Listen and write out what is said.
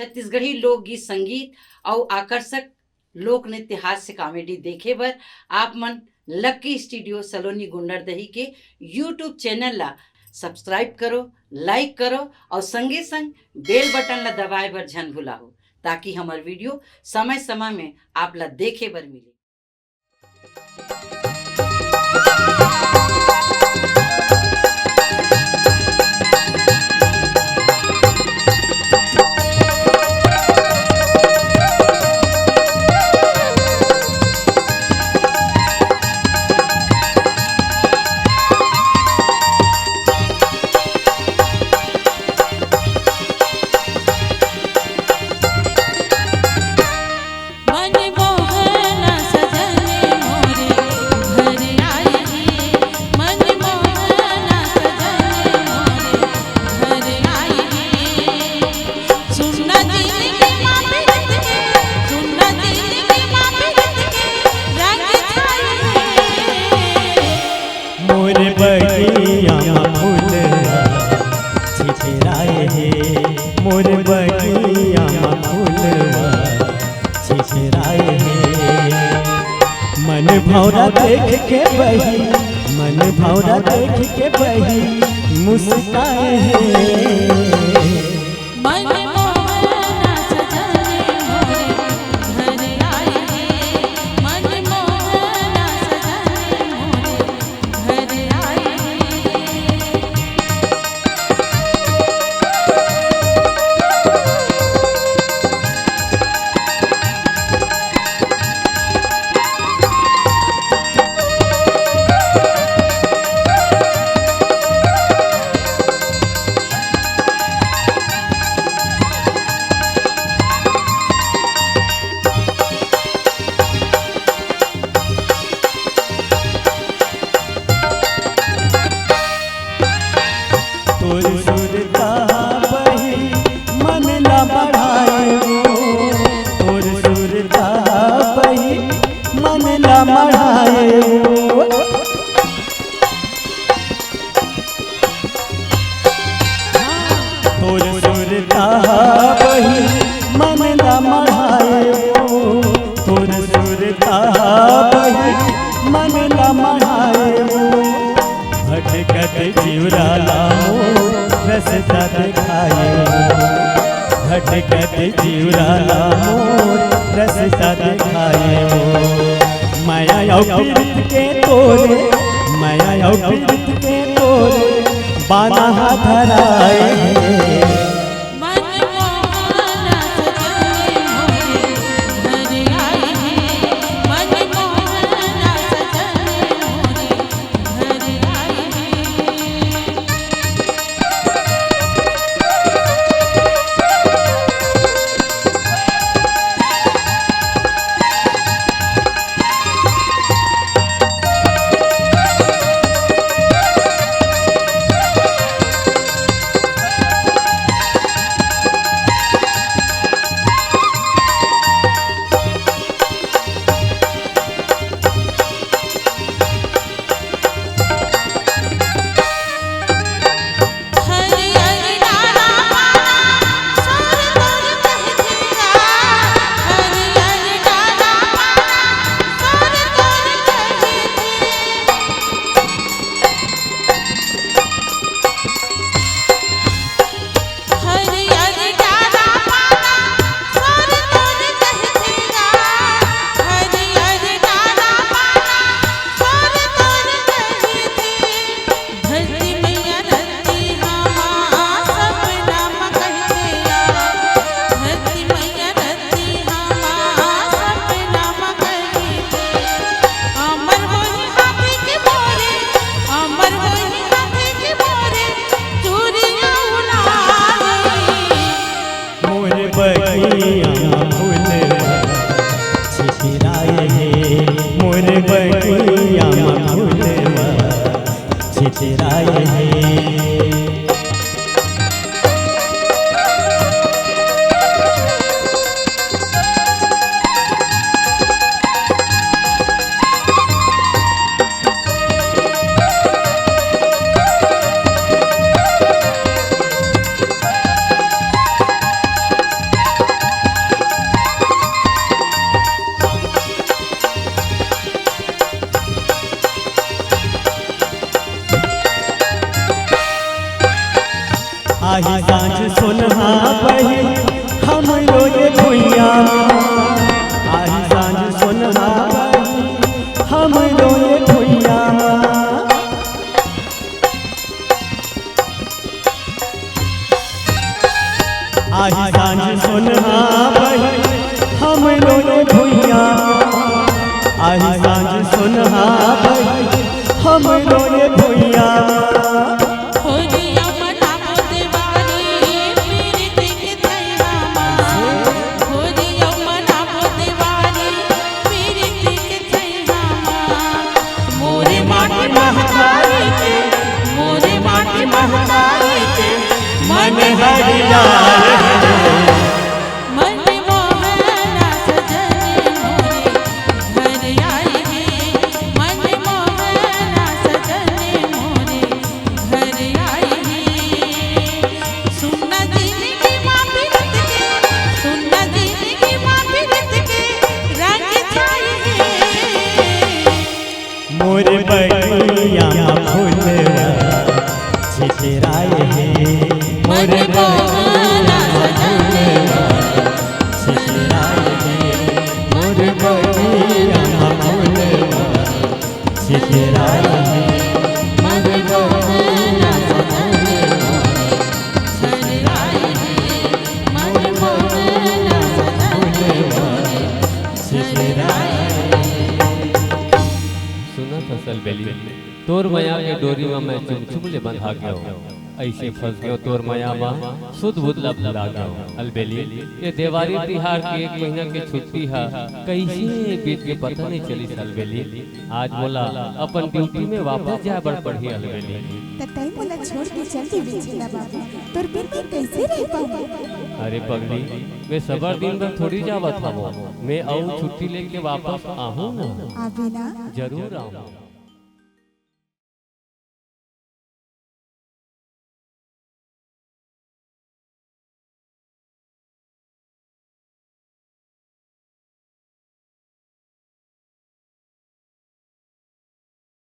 छत्तीसगढ़ी लोकगीत संगीत और आकर्षक लोक नृत्य हास्य कॉमेडी देखे बर आप मन लक्की स्टूडियो सलोनी गुंडरदही के यूट्यूब चैनल ला सब्सक्राइब करो, लाइक करो और संगे संग बेल बटन ला दबाए बर झन भुलाओ, ताकि हमार वीडियो समय समय में आप ला देखे बर मिले। मोर बगिया में फूलवा छिछराए हे, मन भौरा देख के बही, मन भौरा देख के बही मुस्काए हे। तोर सुरता बही मन ला मढ़ाए, तोर सुरता बही मन ला मढ़ाए। भटकत जीवरा लाओ रसता दिखाए, भटकत जीवरा लाओ रसता दिखाए। माया पीड़ित के तोरे, माया पीड़ित के तोरे बाना धराए। मोर बगिया में फूलवा छिछराए हे। आही सांझ सुनहा बही हम रोए भुइया आही सांझ सुनहा बही हम रोए भुइया आही सांझ सुनहा बही हम रोए भुइया आही सांझ सुनहा बही हम रोए भुइया मन हरिया मन मोहना सजन मोरे घर आए हैं मन मोहना सजन मोरे घर आए हैं सुनना जिंदगी माँ फिरत के सुनना जिंदगी माँ फिरत के रंग छाए हैं मोर बगिया फूलवा छितराए हैं मोर मोहना सजन छितराए हैं मोर बगिया फूलवा छितराए हैं मन मोहना सजन घर आए हैं मन मोहना सजन घर आए सुना फसल बेली तोर माया के डोरी में मैं चुप चुप ले बंधा गयो ऐसे फंस गयो तोर माया में सुध बुध लब भुला गयो अलबेली ये देवारी तिहार की 1 महीना की छुट्टी है कैसे बीत के पता नहीं चली अलबेली आज बोला अपन ड्यूटी में वापस जाए बड़ पड़ी अलबेली तई मोला छोड़ के चल दी बिछला बाबू तोर बिन मैं कैसे रह पाऊं अरे पगली मैं सबर दिन भर थोड़ी जावत हूँ मैं आऊँ छुट्टी लेके वापस आहूँ ना आवे ना जरूर आऊँ